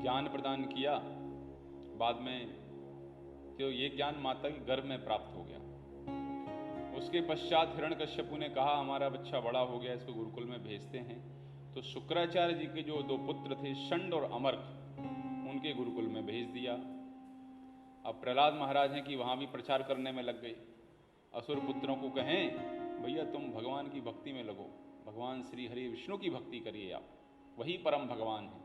ज्ञान प्रदान किया, बाद में तो ये ज्ञान माता के गर्भ में प्राप्त हो गया। उसके पश्चात हिरण्यकश्यपु ने कहा हमारा बच्चा बड़ा हो गया, इसको गुरुकुल में भेजते हैं। तो शुक्राचार्य जी के जो दो पुत्र थे षंड और अमर्क, उनके गुरुकुल में भेज दिया। अब प्रहलाद महाराज हैं कि वहाँ भी प्रचार करने में लग गए। असुर पुत्रों को कहें भैया तुम भगवान की भक्ति में लगो, भगवान श्री हरि विष्णु की भक्ति करिए, आप वही परम भगवान हैं।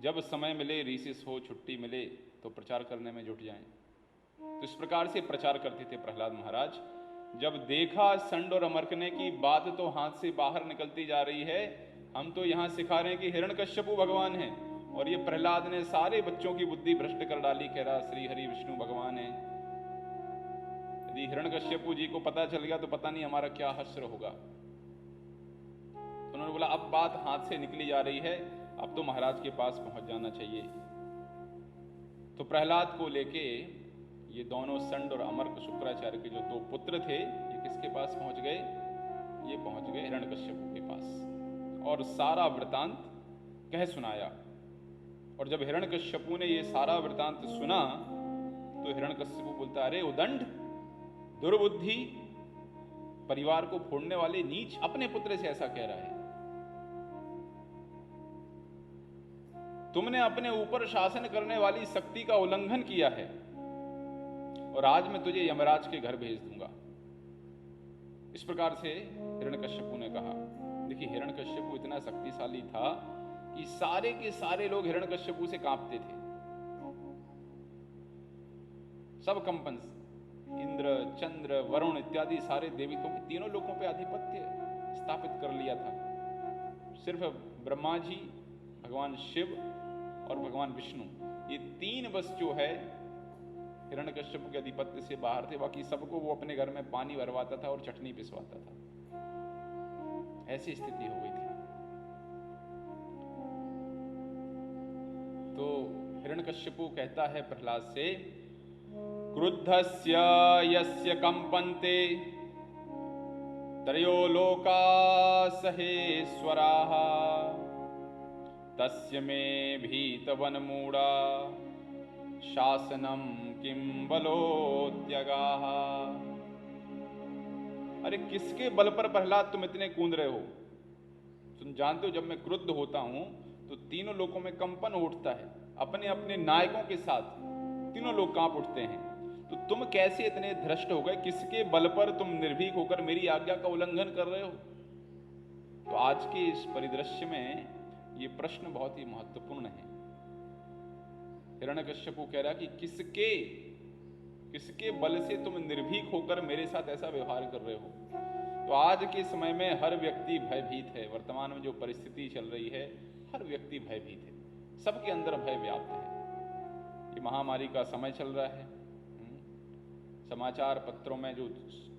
जब समय मिले, रिसेस हो, छुट्टी मिले तो प्रचार करने में जुट जाएं। तो इस प्रकार से प्रचार करते थे प्रहलाद महाराज। जब देखा षंड और अमर्क ने कि बात तो हाथ से बाहर निकलती जा रही है, हम तो यहाँ सिखा रहे हैं कि हिरण्यकश्यपु भगवान है, और ये प्रहलाद ने सारे बच्चों की बुद्धि भ्रष्ट कर डाली, कह रहा श्री हरि विष्णु भगवान है। यदि हिरण्यकश्यपु जी को पता चल गया तो पता नहीं हमारा क्या हश्र होगा। तो उन्होंने बोला अब बात हाथ से निकली जा रही है, अब तो महाराज के पास पहुंच जाना चाहिए। तो प्रहलाद को लेके ये दोनों षंड और अमर्क शुक्राचार्य के जो दो पुत्र थे, ये किसके पास पहुंच गए? ये पहुंच गए हिरण्यकश्यपु के पास और सारा वृतांत कह सुनाया। और जब हिरण्यकश्यपु ने ये सारा वृतांत सुना तो हिरण्यकश्यपु बोलता अरे उदंड, दुर्बुद्धि, परिवार को फोड़ने वाले नीच, अपने पुत्र से ऐसा कह रहा है। तुमने अपने ऊपर शासन करने वाली शक्ति का उल्लंघन किया है और आज मैं तुझे यमराज के घर भेज दूंगा। इस प्रकार से हिरण्यकश्यपु ने कहा। देखिए हिरण्यकश्यपु इतना शक्तिशाली था कि सारे के सारे लोग हिरण्यकश्यपु से कांपते थे। सब कंपन, इंद्र, चंद्र, वरुण इत्यादि सारे देवताओं के तीनों लोकों पे आधिपत्य स्थापित कर लिया था। सिर्फ ब्रह्मा जी, भगवान शिव और भगवान विष्णु, ये तीन बस जो है हिरण्यकश्यप के आधिपत्य से बाहर थे। बाकी सबको वो अपने घर में पानी भरवाता था और चटनी पिसवाता था। ऐसी स्थिति हो गई थी। तो हिरण्यकश्यपु कहता है प्रहलाद से, क्रुद्धस्य यस्य कंपन्ते त्रयो लोका सहेश्वराः तस्य मे भीतवनमूढा शासनम किम बलोत्यगाः। अरे किसके बल पर प्रहलाद तुम इतने कूद रहे हो? तुम जानते हो जब मैं क्रुद्ध होता हूं तो तीनों लोकों में कंपन उठता है। अपने अपने नायकों के साथ तीनों लोग कांप उठते हैं। तो तुम कैसे इतने धृष्ट हो गए? किसके बल पर तुम निर्भीक होकर मेरी आज्ञा का उल्लंघन कर रहे हो? तो आज के इस परिदृश्य में ये प्रश्न बहुत ही महत्वपूर्ण है। हिरण्यकश्यपु कह रहा कि किसके बल से तुम निर्भीक होकर मेरे साथ ऐसा व्यवहार कर रहे हो? तो आज के समय में हर व्यक्ति भयभीत है। वर्तमान में जो परिस्थिति चल रही है, हर व्यक्ति भयभीत है, सबके अंदर भय व्याप्त है। ये महामारी का समय चल रहा है। समाचार पत्रों में जो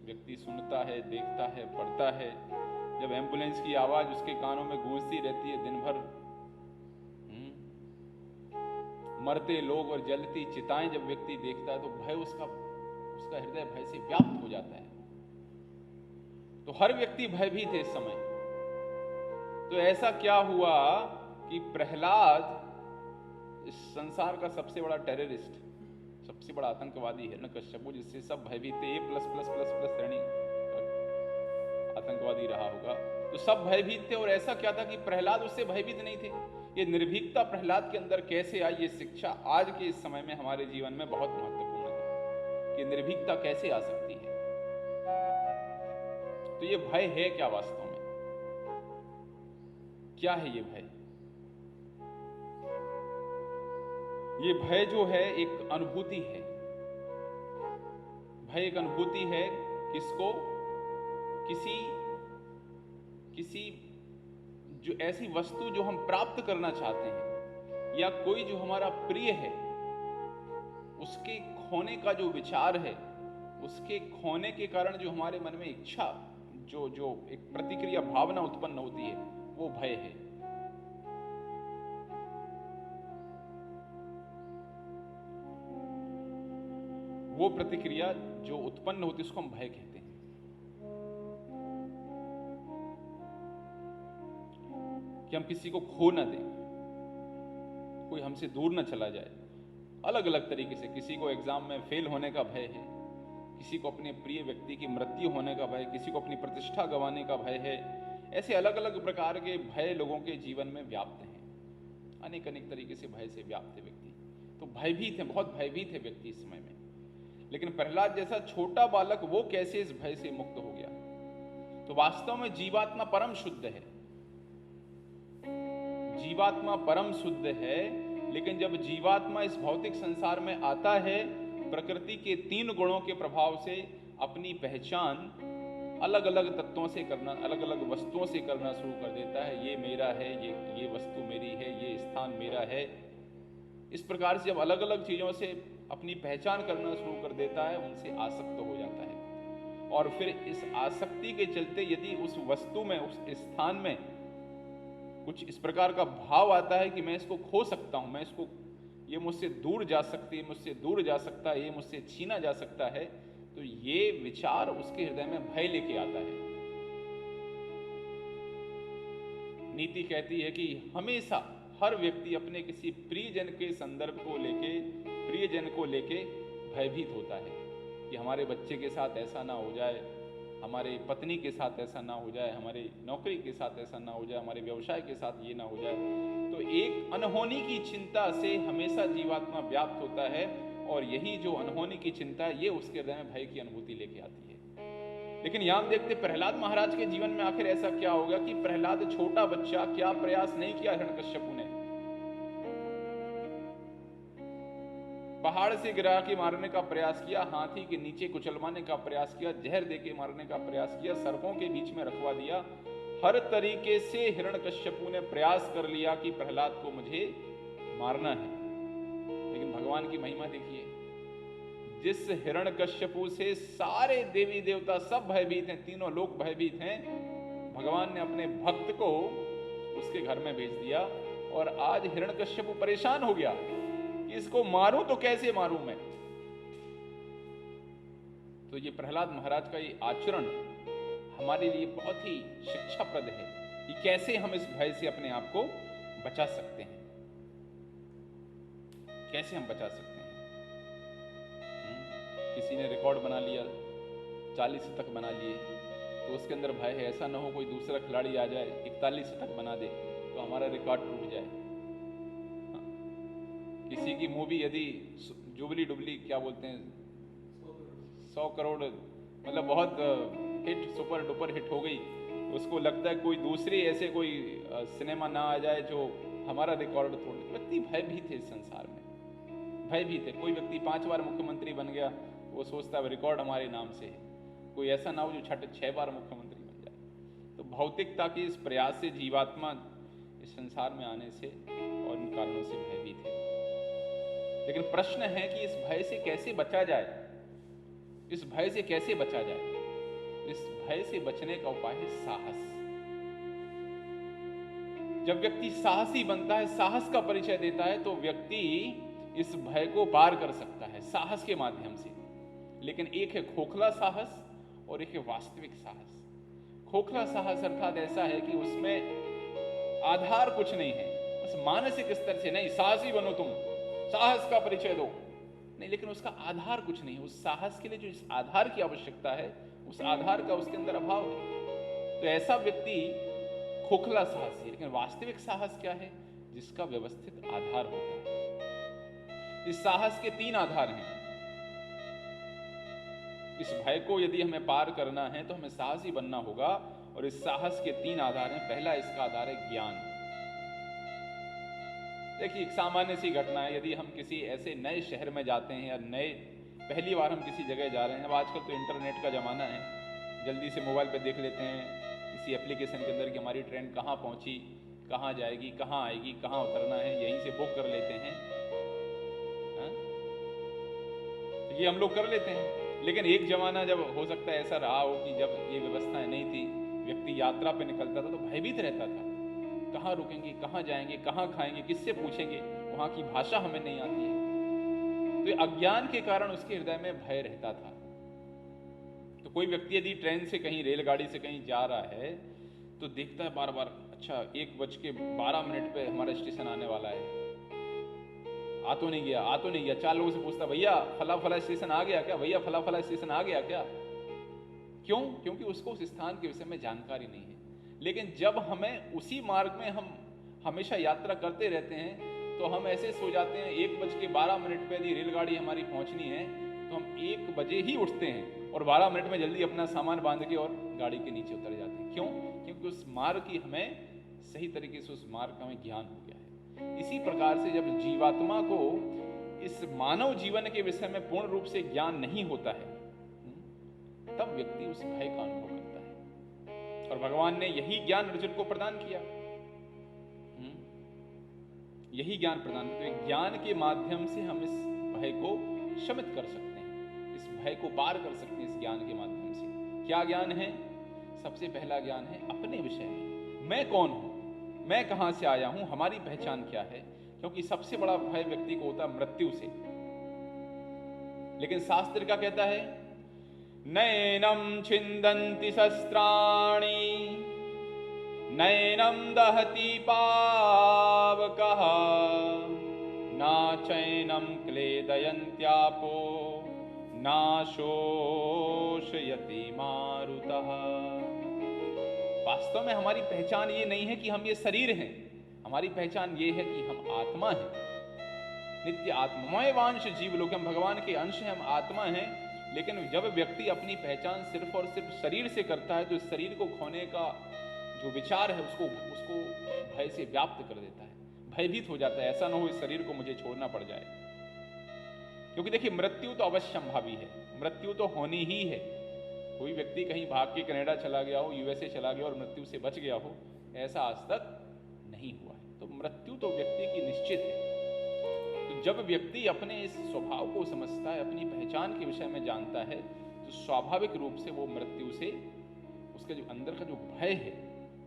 व्यक्ति सुनता है, देखता है, पढ़ता है, जब एम्बुलेंस की आवाज उसके कानों में गूंजती रहती है दिन भर, मरते लोग और जलती चिताएं जब व्यक्ति देखता है तो भय उसका हृदय भय से व्याप्त हो जाता है। तो हर व्यक्ति भयभीत है इस समय। तो ऐसा क्या हुआ कि प्रहलाद इस संसार का सबसे बड़ा टेररिस्ट, सबसे बड़ा आतंकवादी हिरण्यकश्यपु, जिससे सब भयभीत थे, A++++ श्रेणी आतंकवादी रहा होगा, तो सब भयभीत थे। और ऐसा क्या था कि प्रहलाद उससे भयभीत नहीं थे? ये निर्भीकता प्रहलाद के अंदर कैसे आई? ये शिक्षा आज के इस समय में हमारे जीवन में बहुत महत्वपूर्ण है कि निर्भीकता कैसे आ सकती है। तो ये भय है क्या वास्तव में? क्या है ये भय? ये भय जो है एक अनुभूति है। भय एक अनुभूति है। किसको? किसी जो ऐसी वस्तु जो हम प्राप्त करना चाहते हैं, या कोई जो हमारा प्रिय है, उसके खोने का जो विचार है, उसके खोने के कारण जो हमारे मन में इच्छा, जो एक प्रतिक्रिया भावना उत्पन्न होती है, वो भय है। वो प्रतिक्रिया जो उत्पन्न होती है उसको हम भय कहते हैं। कि हम किसी को खो न दें, कोई हमसे दूर न चला जाए। अलग अलग तरीके से, किसी को एग्जाम में फेल होने का भय है, किसी को अपने प्रिय व्यक्ति की मृत्यु होने का भय, किसी को अपनी प्रतिष्ठा गंवाने का भय है। ऐसे अलग अलग प्रकार के भय लोगों के जीवन में व्याप्त हैं, अनेक अनेक तरीके से भय से व्याप्त है व्यक्ति। तो भयभीत है, बहुत भयभीत है व्यक्ति इस समय में। लेकिन प्रहलाद जैसा छोटा बालक वो कैसे इस भय से मुक्त हो गया? तो वास्तव में जीवात्मा परम शुद्ध है, जीवात्मा परम शुद्ध है। लेकिन जब जीवात्मा इस भौतिक संसार में आता है, प्रकृति के 3 गुणों के प्रभाव से अपनी पहचान अलग अलग तत्वों से करना, अलग अलग वस्तुओं से करना शुरू कर देता है। ये मेरा है, ये वस्तु मेरी है, ये स्थान मेरा है। इस प्रकार से जब अलग अलग चीजों से अपनी पहचान करना शुरू कर देता है, उनसे आसक्त हो जाता है। और फिर इस आसक्ति के चलते यदि उस वस्तु में, उस स्थान में कुछ इस प्रकार का भाव आता है कि मैं इसको खो सकता हूं, मैं इसको, ये मुझसे दूर जा सकती है, मुझसे दूर जा सकता है, ये मुझसे छीना जा सकता है, तो ये विचार उसके हृदय में भय लेके आता है। नीति कहती है कि हमेशा हर व्यक्ति अपने किसी प्रियजन के संदर्भ को लेके, प्रियजन को लेके भयभीत होता है कि हमारे बच्चे के साथ ऐसा ना हो जाए, हमारे पत्नी के साथ ऐसा ना हो जाए, हमारे नौकरी के साथ ऐसा ना हो जाए, हमारे व्यवसाय के साथ ये ना हो जाए। तो एक अनहोनी की चिंता से हमेशा जीवात्मा व्याप्त होता है, और यही जो अनहोनी की चिंता है, ये उसके हृदय में भय की अनुभूति लेके आती है। लेकिन यहां देखते प्रहलाद महाराज के जीवन में आखिर ऐसा क्या होगा कि प्रहलाद छोटा बच्चा, क्या प्रयास नहीं किया हिरण्यकश्यपु ने? पहाड़ से गिरा के मारने का प्रयास किया, हाथी के नीचे कुचलवाने का प्रयास किया, जहर देके मारने का प्रयास किया, सर्पों के बीच में रखवा दिया। हर तरीके से हिरण्यकश्यपु ने प्रयास कर लिया कि प्रहलाद को मुझे मारना है। लेकिन भगवान की महिमा देखिए, जिस हिरण्यकश्यपु से सारे देवी देवता सब भयभीत हैं, तीनों लोग भयभीत हैं, भगवान ने अपने भक्त को उसके घर में भेज दिया। और आज हिरण्यकश्यपु परेशान हो गया कि इसको मारूं तो कैसे मारूं मैं। तो ये प्रहलाद महाराज का ये आचरण हमारे लिए बहुत ही शिक्षाप्रद है कि कैसे हम इस भय से अपने आप को बचा सकते हैं, कैसे हम बचा सकते हैं। किसी ने रिकॉर्ड बना लिया, 40 शतक बना लिए, तो उसके अंदर भय है ऐसा ना हो कोई दूसरा खिलाड़ी आ जाए 41 शतक बना दे तो हमारा रिकॉर्ड टूट जाए। किसी की मूवी यदि जुबली डुबली क्या बोलते हैं 100 करोड़ मतलब बहुत हिट, सुपर डुपर हिट हो गई, उसको लगता है कोई दूसरी ऐसे कोई सिनेमा ना आ जाए जो हमारा रिकॉर्ड तोड़ दे। व्यक्ति भयभीत है इस संसार में, भयभीत है। कोई व्यक्ति 5 बार मुख्यमंत्री बन गया, वो सोचता है रिकॉर्ड हमारे नाम से है। कोई ऐसा ना हो जो 6 बार मुख्यमंत्री बन जाए। तो भौतिकता के इस प्रयास से जीवात्मा इस संसार में आने से और इन कारणों से भयभीत है। लेकिन प्रश्न है कि इस भय से कैसे बचा जाए, इस भय से कैसे बचा जाए। इस भय से बचने का उपाय है साहस। जब व्यक्ति साहसी बनता है, साहस का परिचय देता है, तो व्यक्ति इस भय को पार कर सकता है साहस के माध्यम से। लेकिन एक है खोखला साहस और एक है वास्तविक साहस। खोखला साहस अर्थात ऐसा है कि उसमें आधार कुछ नहीं है, बस मानसिक स्तर से नहीं साहसी बनो तुम, साहस का परिचय दो, नहीं, लेकिन उसका आधार कुछ नहीं है। उस साहस के लिए जो इस आधार की आवश्यकता है, उस आधार का उसके अंदर अभाव है। तो ऐसा व्यक्ति खोखला साहसी। लेकिन वास्तविक साहस क्या है? जिसका व्यवस्थित आधार होता है। इस साहस के 3 आधार हैं। इस भय को यदि हमें पार करना है तो हमें साहसी बनना होगा, और इस साहस के 3 आधार हैं। पहला इसका आधार है ज्ञान। देखिए, एक सामान्य सी घटना है, यदि हम किसी ऐसे नए शहर में जाते हैं या पहली बार हम किसी जगह जा रहे हैं। अब आजकल तो इंटरनेट का ज़माना है, जल्दी से मोबाइल पे देख लेते हैं किसी एप्लीकेशन के अंदर कि हमारी ट्रेन कहाँ पहुँची, कहाँ जाएगी, कहाँ आएगी, कहाँ उतरना है, यहीं से बुक कर लेते हैं। तो ये हम लोग कर लेते हैं। लेकिन एक ज़माना जब हो सकता है ऐसा रहा हो कि जब ये व्यवस्थाएं नहीं थी, व्यक्ति यात्रा पे निकलता था तो भयभीत रहता था, कहाँ रुकेंगे, कहाँ जाएंगे, कहाँ खाएंगे, किससे पूछेंगे, वहाँ की भाषा हमें नहीं आती है। तो अज्ञान के कारण उसके हृदय में भय रहता था। तो कोई व्यक्ति यदि ट्रेन से कहीं, रेलगाड़ी से कहीं जा रहा है तो देखता है बार बार, अच्छा 1:12 पे हमारा स्टेशन आने वाला है, आ तो नहीं गया। 4 लोगों से पूछता, भैया फला फला स्टेशन आ गया क्या, भैया फला फला स्टेशन आ गया क्या? क्यों? क्योंकि उसको उस स्थान के विषय में जानकारी नहीं है। लेकिन जब हमें उसी मार्ग में हम हमेशा यात्रा करते रहते हैं तो हम ऐसे सो जाते हैं 1:12 पे यदि रेलगाड़ी हमारी पहुंचनी है तो हम 1 बजे ही उठते हैं और 12 मिनट में जल्दी अपना सामान बांध के और गाड़ी के नीचे उतर जाते हैं। क्यों? क्योंकि उस मार्ग की हमें सही तरीके से उस मार्ग का हमें ज्ञान हो गया है। इसी प्रकार से जब जीवात्मा को इस मानव जीवन के विषय में पूर्ण रूप से ज्ञान नहीं होता है तब व्यक्ति उस भय का अनुभव करता है। और भगवान ने यही ज्ञान अर्जुन को प्रदान किया, यही ज्ञान प्रदान किया। तो ज्ञान के माध्यम से हम इस भय को शमित कर सकते हैं, इस भय को पार कर सकते हैं इस ज्ञान के माध्यम से। क्या ज्ञान है? सबसे पहला ज्ञान है अपने विषय में, मैं कौन हूं, मैं कहां से आया हूं, हमारी पहचान क्या है। क्योंकि सबसे बड़ा भय व्यक्ति को होता है मृत्यु से। लेकिन शास्त्र क्या कहता है? नैनम छिन्दन्ति शस्त्राणि नैनम दहति पावकः ना चैनम क्लेदयन्त्यापो ना शोषयति मारुतः। वास्तव में हमारी पहचान ये नहीं है कि हम ये शरीर हैं, हमारी पहचान ये है कि हम आत्मा हैं, नित्य आत्ममय वांश जीव लोग, हम भगवान के अंश हैं, हम आत्मा हैं। लेकिन जब व्यक्ति अपनी पहचान सिर्फ और सिर्फ शरीर से करता है तो इस शरीर को खोने का जो विचार है उसको भय से व्याप्त कर देता है, भयभीत हो जाता है। ऐसा ना हो इस शरीर को मुझे छोड़ना पड़ जाए। क्योंकि देखिए मृत्यु तो अवश्यंभावी है, मृत्यु तो होनी ही है। कोई व्यक्ति कहीं भाग के कनाडा चला गया हो, यूएसए चला गया और मृत्यु से बच गया हो, ऐसा आज तक नहीं हुआ है। तो मृत्यु तो व्यक्ति की निश्चित है। तो जब व्यक्ति अपने इस स्वभाव को समझता है, अपनी पहचान के विषय में जानता है, तो स्वाभाविक रूप से वो मृत्यु से उसके जो अंदर का जो भय है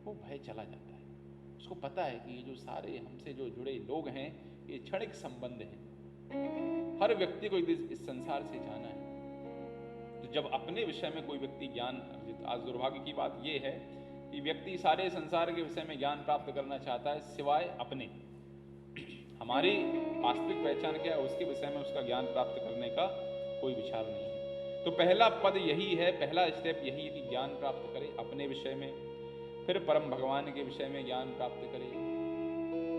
वो भय चला जाता है। उसको पता है कि ये जो सारे हमसे जो जुड़े लोग हैं ये क्षणिक संबंध हैं, हर व्यक्ति को इस संसार से जाना है। तो जब अपने विषय में कोई व्यक्ति ज्ञान, आज दुर्भाग्य की बात यह है कि व्यक्ति सारे संसार के विषय में ज्ञान प्राप्त करना चाहता है सिवाय अपने, हमारी वास्तविक पहचान क्या है उसके विषय में उसका ज्ञान प्राप्त करने का कोई विचार नहीं है। तो पहला पद यही है, पहला स्टेप यही है कि ज्ञान प्राप्त करें अपने विषय में, फिर परम भगवान के विषय में ज्ञान प्राप्त करें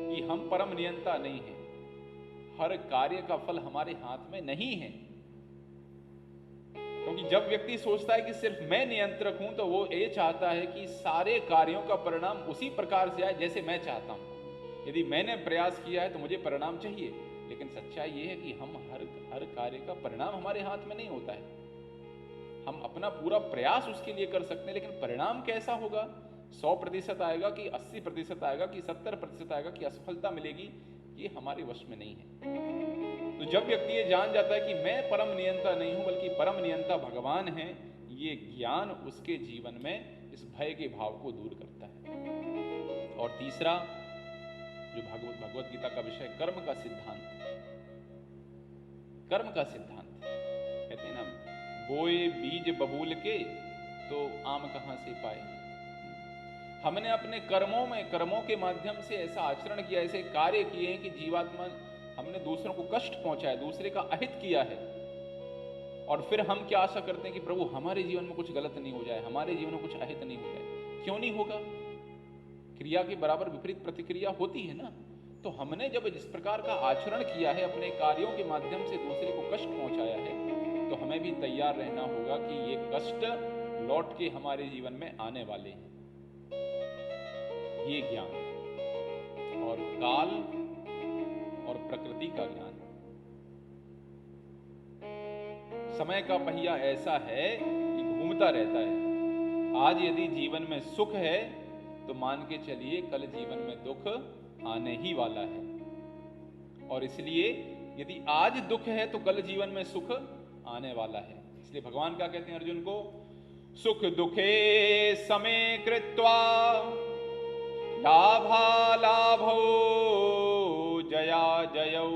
कि हम परम नियंता नहीं हैं, हर कार्य का फल हमारे हाथ में नहीं है। क्योंकि जब व्यक्ति सोचता है कि सिर्फ मैं नियंत्रक हूं तो वो ये चाहता है कि सारे कार्यों का परिणाम उसी प्रकार से आए जैसे मैं चाहता हूं। यदि मैंने प्रयास किया है तो मुझे परिणाम चाहिए, लेकिन सच्चाई ये है कि हम हर कार्य का परिणाम हमारे हाथ में नहीं होता है। हम अपना पूरा प्रयास उसके लिए कर सकते हैं, लेकिन परिणाम कैसा होगा, 100% आएगा कि 80% आएगा कि 70% आएगा कि असफलता मिलेगी, ये हमारे वश में नहीं है। तो जब व्यक्ति ये जान जाता है कि मैं परम नियंता नहीं हूं बल्कि परम नियंता भगवान है, ये ज्ञान उसके जीवन में इस भय के भाव को दूर करता है। और तीसरा जो भगवत गीता का विषय कर्म का सिद्धांत, कर्म का सिद्धांत कहते हैं ना, बोए बीज बबूल के तो आम कहां से पाए। हमने अपने कर्मों के माध्यम से ऐसा आचरण किया, ऐसे कार्य किए हैं कि जीवात्मा, हमने दूसरों को कष्ट पहुंचाया, दूसरे का अहित किया है, और फिर हम क्या आशा करते हैं कि प्रभु हमारे जीवन में कुछ गलत नहीं हो जाए, हमारे जीवन में कुछ अहित नहीं हो जाए। क्यों नहीं होगा? क्रिया के बराबर विपरीत प्रतिक्रिया होती है ना। तो हमने जब जिस प्रकार का आचरण किया है, अपने कार्यों के माध्यम से दूसरे को कष्ट पहुंचाया है, तो हमें भी तैयार रहना होगा कि ये कष्ट लौट के हमारे जीवन में आने वाले हैं। ये ज्ञान और काल और प्रकृति का ज्ञान, समय का पहिया ऐसा है कि घूमता रहता है। आज यदि जीवन में सुख है तो मान के चलिए कल जीवन में दुख आने ही वाला है, और इसलिए यदि आज दुख है तो कल जीवन में सुख आने वाला है। इसलिए भगवान क्या कहते हैं अर्जुन को, सुख दुखे समे कृत्वा लाभालाभौ जया जयौ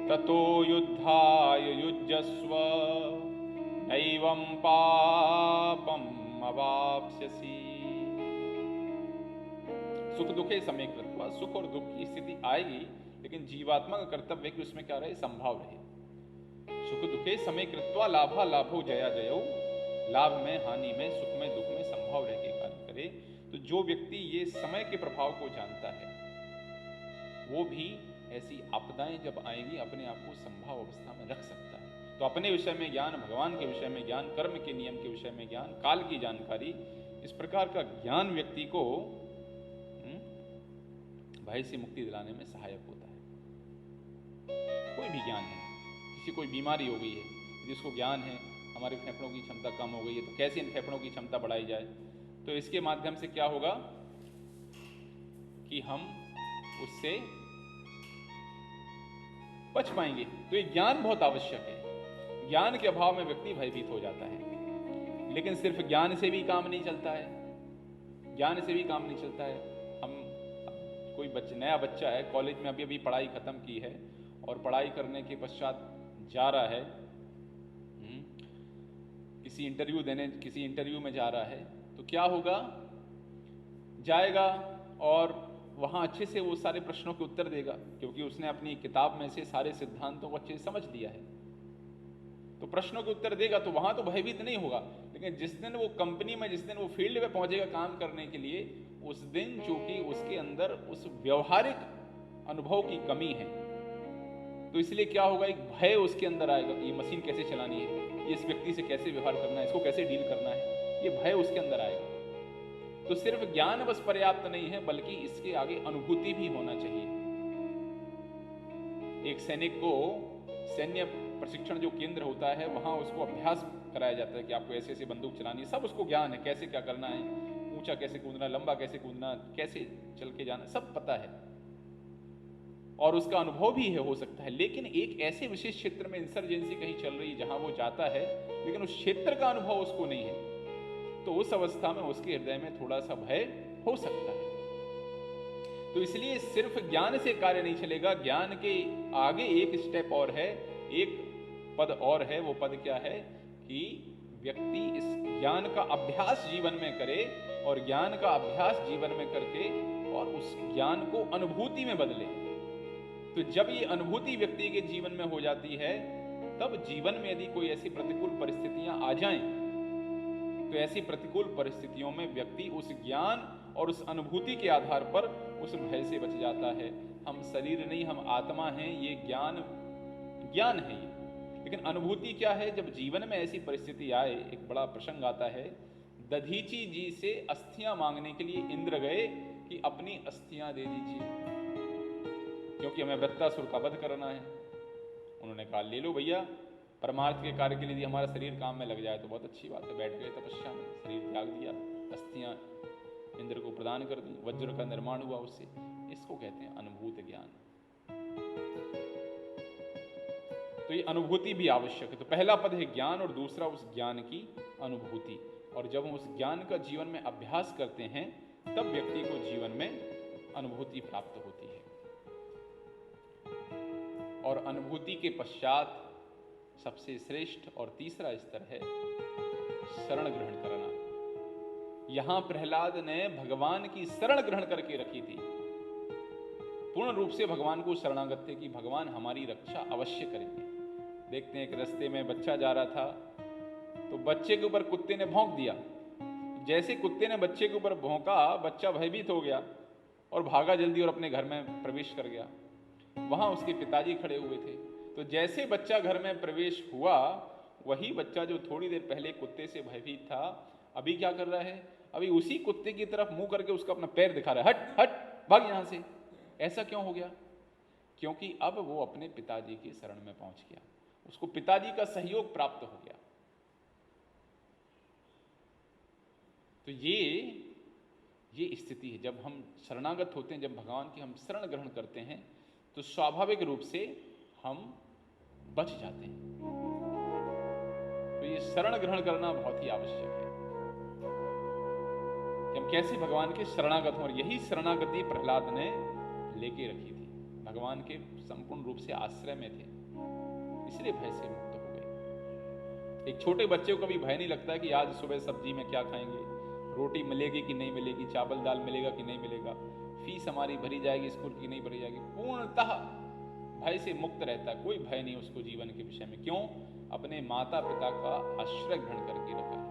ततो युद्धाय युज्यस्व नैवं पापम अवाप्स्यसि। सुख दुखे समय कृत्वा, सुख और दुख की स्थिति आएगी, लेकिन जीवात्मा का कर्तव्य है कि उसमें क्या रहे, संभाव रहे। सुख दुखे समय कृत्वा लाभा लाभो जया जयो, लाभ में हानि में सुख में दुख में संभाव रह के कार्य करे। तो जो व्यक्ति ये समय के प्रभाव को जानता है वो भी ऐसी आपदाएं जब आएंगी अपने आप को संभाव अवस्था में रख सकता है। तो अपने विषय में ज्ञान, भगवान के विषय में ज्ञान, कर्म के नियम के विषय में ज्ञान, काल की जानकारी, इस प्रकार का ज्ञान व्यक्ति को भय से मुक्ति दिलाने में सहायक होता है। कोई भी ज्ञान है, किसी कोई बीमारी हो गई है, जिसको ज्ञान है हमारे फेफड़ों की क्षमता कम हो गई है, तो कैसे इन फेफड़ों की क्षमता बढ़ाई जाए, तो इसके माध्यम से क्या होगा कि हम उससे बच पाएंगे। तो ये ज्ञान बहुत आवश्यक है। ज्ञान के अभाव में व्यक्ति भयभीत हो जाता है। लेकिन सिर्फ ज्ञान से भी काम नहीं चलता है, ज्ञान से भी काम नहीं चलता है। हम कोई नया बच्चा है, कॉलेज में अभी पढ़ाई खत्म की है और पढ़ाई करने के पश्चात जा रहा है किसी इंटरव्यू में जा रहा है, तो क्या होगा, जाएगा और वहाँ अच्छे से वो सारे प्रश्नों के उत्तर देगा, क्योंकि उसने अपनी किताब में से सारे सिद्धांतों को अच्छे से समझ लिया है। तो प्रश्नों के उत्तर देगा तो वहाँ तो भयभीत नहीं होगा। लेकिन जिस दिन वो कंपनी में, जिस दिन वो फील्ड में पहुंचेगा काम करने के लिए, उस दिन चूंकि उसके अंदर उस व्यवहारिक अनुभव की कमी है, तो इसलिए क्या होगा, एक भय उसके अंदर आएगा कि ये मशीन कैसे चलानी है, ये इस व्यक्ति से कैसे व्यवहार करना है, इसको कैसे डील करना है, ये भय उसके अंदर आएगा। तो सिर्फ ज्ञान बस पर्याप्त नहीं है, बल्कि इसके आगे अनुभूति भी होना चाहिए। एक सैनिक को सैन्य प्रशिक्षण जो केंद्र होता है, वहां उसको अभ्यास कराया जाता है कि आपको ऐसे ऐसे बंदूक चलानी है, सब उसको ज्ञान है, कैसे क्या करना है, ऊंचा कैसे कूदना, लंबा कैसे कूदना, कैसे चल के जाना, सब पता है और उसका अनुभव भी है, हो सकता है। लेकिन एक ऐसे विशेष क्षेत्र में इंसर्जेंसी कहीं चल रही है जहां वो जाता है, लेकिन उस क्षेत्र का अनुभव उसको नहीं है, तो उस अवस्था में उसके हृदय में थोड़ा सा भय हो सकता है। तो इसलिए सिर्फ ज्ञान से कार्य नहीं चलेगा, ज्ञान के आगे एक स्टेप और है, एक पद और है। वो पद क्या है कि व्यक्ति इस ज्ञान का अभ्यास जीवन में करे और ज्ञान का अभ्यास जीवन में करके और उस ज्ञान को अनुभूति में बदले। तो जब ये अनुभूति व्यक्ति के जीवन में हो जाती है, तब जीवन में यदि कोई ऐसी प्रतिकूल परिस्थितियां आ जाएं, तो ऐसी प्रतिकूल परिस्थितियों में व्यक्ति उस ज्ञान और उस अनुभूति के आधार पर उस भय से बच जाता है। हम शरीर नहीं, हम आत्मा हैं, ये ज्ञान है ये। लेकिन अनुभूति क्या है, जब जीवन में ऐसी परिस्थिति आए, एक बड़ा प्रसंग आता है, दधीची जी से अस्थियां मांगने के लिए इंद्र गए कि अपनी अस्थियां दे दीजिए, क्योंकि हमें वृत्तासुर का वध करना है। उन्होंने कहा ले लो भैया, परमार्थ के कार्य के लिए हमारा शरीर काम में लग जाए तो बहुत अच्छी बात है। बैठ गए तपस्या में, शरीर त्याग दिया, अस्थियां इंद्र को प्रदान कर दी, वज्र का निर्माण हुआ उससे। इसको कहते हैं अनुभूत ज्ञान। तो ये अनुभूति भी आवश्यक है। तो पहला पद है ज्ञान और दूसरा उस ज्ञान की अनुभूति। और जब हम उस ज्ञान का जीवन में अभ्यास करते हैं, तब व्यक्ति को जीवन में अनुभूति प्राप्त होती है। और अनुभूति के पश्चात सबसे श्रेष्ठ और तीसरा स्तर है शरण ग्रहण करना। यहां प्रहलाद ने भगवान की शरण ग्रहण करके रखी थी। पूर्ण रूप से भगवान को शरणागत थे कि भगवान हमारी रक्षा अवश्य करेंगे। देखते हैं एक रास्ते में बच्चा जा रहा था, तो बच्चे के ऊपर कुत्ते ने भौंक दिया। जैसे कुत्ते ने बच्चे के ऊपर भौंका, बच्चा भयभीत हो गया और भागा जल्दी और अपने घर में प्रवेश कर गया। वहां उसके पिताजी खड़े हुए थे। तो जैसे बच्चा घर में प्रवेश हुआ, वही बच्चा जो थोड़ी देर पहले कुत्ते से भयभीत था, अभी क्या कर रहा है, अभी उसी कुत्ते की तरफ मुंह करके उसका अपना पैर दिखा रहा है, हट हट भाग यहां से। ऐसा क्यों हो गया? क्योंकि अब वो अपने पिताजी की शरण में पहुंच गया, उसको पिताजी का सहयोग प्राप्त हो गया। तो ये स्थिति है जब हम शरणागत होते हैं, जब भगवान की हम शरण ग्रहण करते हैं, तो स्वाभाविक रूप से हम बच जाते हैं। तो ये शरण ग्रहण करना बहुत ही आवश्यक है कि हम कैसे भगवान के शरणागत हों। और यही शरणागति प्रहलाद ने लेके रखी थी, भगवान के संपूर्ण रूप से आश्रय में थे, इसलिए भय से मुक्त हो गए। एक छोटे बच्चे को कभी भय नहीं लगता कि आज सुबह सब्जी में क्या खाएंगे, रोटी मिलेगी कि नहीं मिलेगी, चावल दाल मिलेगा कि नहीं मिलेगा, फीस हमारी भरी जाएगी, स्कूल की नहीं भरी जाएगी, पूर्णतः भय से मुक्त रहता है, कोई भय नहीं उसको जीवन के विषय में। क्यों? अपने माता पिता का आश्रय ग्रहण करके रखा है,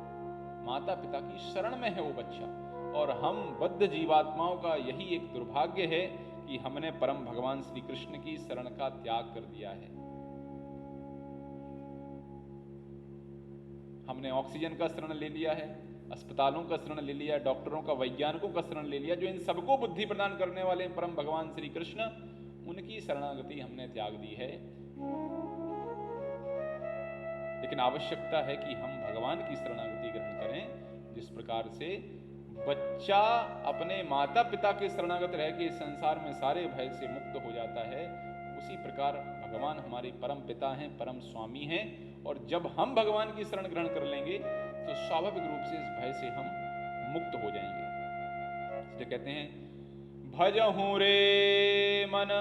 माता पिता की शरण में है वो बच्चा। और हम बद्ध जीवात्माओं का यही एक दुर्भाग्य है कि हमने परम भगवान श्री कृष्ण की शरण का त्याग कर दिया है। हमने ऑक्सीजन का शरण ले लिया है, अस्पतालों का शरण ले लिया, डॉक्टरों का, वैज्ञानिकों का शरण ले लिया, जो इन सबको बुद्धि प्रदान करने वाले परम भगवान श्री कृष्ण, उनकी शरणागति हमने त्याग दी है। लेकिन आवश्यकता है कि हम भगवान की शरणागति ग्रहण करें। जिस प्रकार से बच्चा अपने माता पिता के शरणागत रह के संसार में सारे भय से मुक्त हो जाता है, उसी प्रकार भगवान हमारे परम पिता हैं, परम स्वामी हैं। और जब हम भगवान की शरण ग्रहण कर लेंगे तो स्वाभाविक रूप से इस भय से हम मुक्त हो जाएंगे। इसलिए कहते हैं, भजहूँ रे मन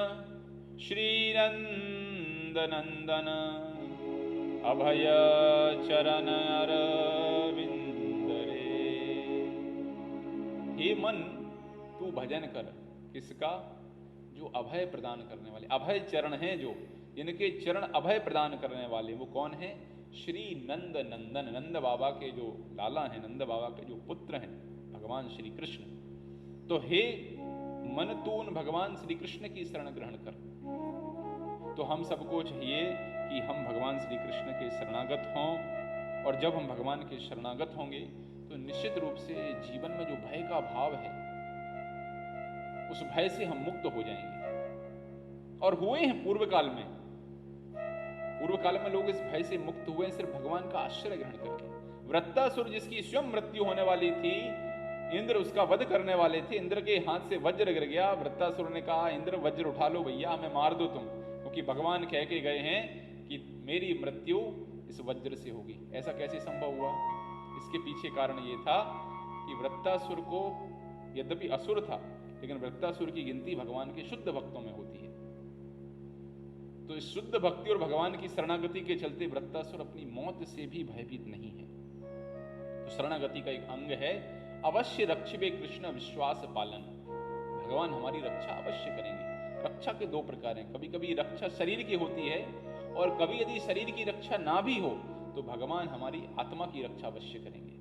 श्री नंद नंदन, अभय चरण अरविंद रे। हे मन, तू भजन कर। किसका? जो अभय प्रदान करने वाले, अभय चरण हैं, जो इनके चरण अभय प्रदान करने वाले, वो कौन है? श्री नंद नंदन, नंद बाबा के जो लाला हैं, नंद बाबा के जो पुत्र हैं, भगवान श्री कृष्ण। तो हे मन, तू उन भगवान श्री कृष्ण की शरण ग्रहण कर। तो हम सबको चाहिए कि हम भगवान श्री कृष्ण के शरणागत हों, और जब हम भगवान के शरणागत होंगे तो निश्चित रूप से जीवन में जो भय का भाव है, उस भय से हम मुक्त हो जाएंगे। और हुए हैं पूर्व काल में, पूर्व काल में लोग इस भय से मुक्त हुए हैं सिर्फ भगवान का आश्रय ग्रहण करके। वृत्तासुर, जिसकी स्वयं मृत्यु होने वाली थी, इंद्र उसका वध करने वाले थे, इंद्र के हाथ से वज्र गिर गया। वृत्तासुर ने कहा, इंद्र वज्र उठा लो भैया, हमें मार दो तुम, क्योंकि भगवान कह के गए हैं कि मेरी मृत्यु इस वज्र से होगी। ऐसा कैसे संभव हुआ? इसके पीछे कारण ये था कि वृत्तासुर को, यद्यपि असुर था, लेकिन वृत्तासुर की गिनती भगवान के शुद्ध भक्तों में होती है। तो इस शुद्ध भक्ति और भगवान की शरणागति के चलते वृत्तासुर अपनी मौत से भी भयभीत नहीं है। तो शरणागति का एक अंग है, अवश्य रक्षिबे कृष्ण विश्वास पालन। भगवान हमारी रक्षा अवश्य करेंगे। रक्षा के दो प्रकार हैं, कभी कभी रक्षा शरीर की होती है, और कभी यदि शरीर की रक्षा ना भी हो तो भगवान हमारी आत्मा की रक्षा अवश्य करेंगे।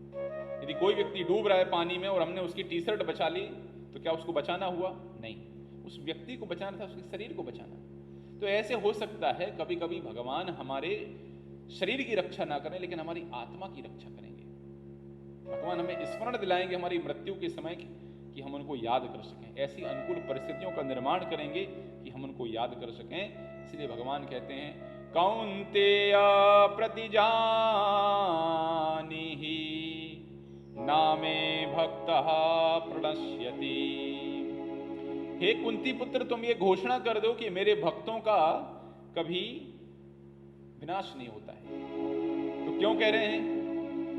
यदि कोई व्यक्ति डूब रहा है पानी में और हमने उसकी टी शर्ट बचा ली, तो क्या उसको बचाना हुआ? नहीं, उस व्यक्ति को बचाना था, उसके शरीर को बचाना। तो ऐसे हो सकता है कभी कभी भगवान हमारे शरीर की रक्षा ना करें, लेकिन हमारी आत्मा की रक्षा करेंगे। भगवान हमें स्मरण दिलाएंगे हमारी मृत्यु के समय कि हम उनको याद कर सकें। ऐसी अनुकूल परिस्थितियों का निर्माण करेंगे कि हम उनको याद कर सकें। इसलिए भगवान कहते हैं, कौन्तेय प्रतिजानीहि नामे भक्तः प्रणश्यति। हे कुंती पुत्र, तुम ये घोषणा कर दो कि मेरे भक्तों का कभी विनाश नहीं होता है। तो क्यों कह रहे हैं?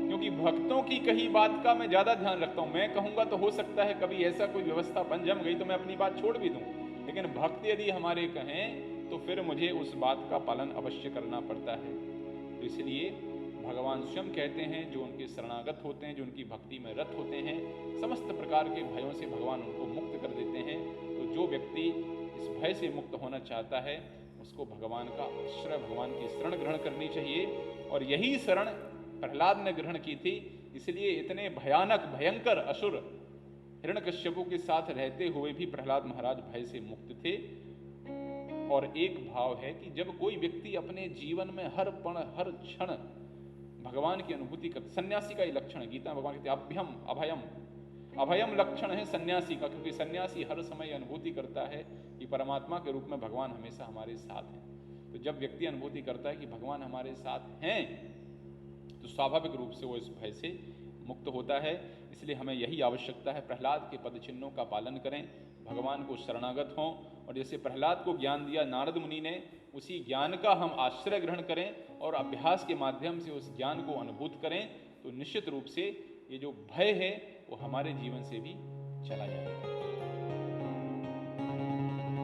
क्योंकि भक्तों की कही बात का मैं ज्यादा ध्यान रखता हूं। मैं कहूंगा तो हो सकता है कभी ऐसा कोई व्यवस्था बन जम गई तो मैं अपनी बात छोड़ भी दूं, लेकिन भक्त यदि हमारे कहें तो फिर मुझे उस बात का पालन अवश्य करना पड़ता है। तो इसलिए भगवान स्वयं कहते हैं, जो उनके शरणागत होते हैं, जो उनकी भक्ति में रत होते हैं, समस्त प्रकार के भयों से भगवान उनको मुक्त कर देते हैं। तो जो व्यक्ति इस भय से मुक्त होना चाहता है, उसको भगवान का आश्रय, भगवान की शरण ग्रहण करनी चाहिए। और यही शरण प्रहलाद ने ग्रहण की थी, इसलिए इतने भयानक भयंकर असुर हिरण्यकश्यपु के साथ रहते हुए भी प्रहलाद महाराज भय से मुक्त थे। और एक भाव है कि जब कोई व्यक्ति अपने जीवन में हर पल हर क्षण भगवान की अनुभूति कर, सन्यासी का ही लक्षण है, गीता भगवान कहते हैं अभ्यम अभयम, अभयम लक्षण है सन्यासी का, क्योंकि सन्यासी हर समय अनुभूति करता है कि परमात्मा के रूप में भगवान हमेशा हमारे साथ हैं। तो जब व्यक्ति अनुभूति करता है कि भगवान हमारे साथ हैं, तो स्वाभाविक रूप से वो इस भय से मुक्त होता है। इसलिए हमें यही आवश्यकता है, प्रहलाद के पद चिन्हों का पालन करें, भगवान को शरणागत हों, और जैसे प्रहलाद को ज्ञान दिया नारद मुनि ने, उसी ज्ञान का हम आश्रय ग्रहण करें और अभ्यास के माध्यम से उस ज्ञान को अनुभूत करें। तो निश्चित रूप से ये जो भय है वो हमारे जीवन से भी चला जाएगा।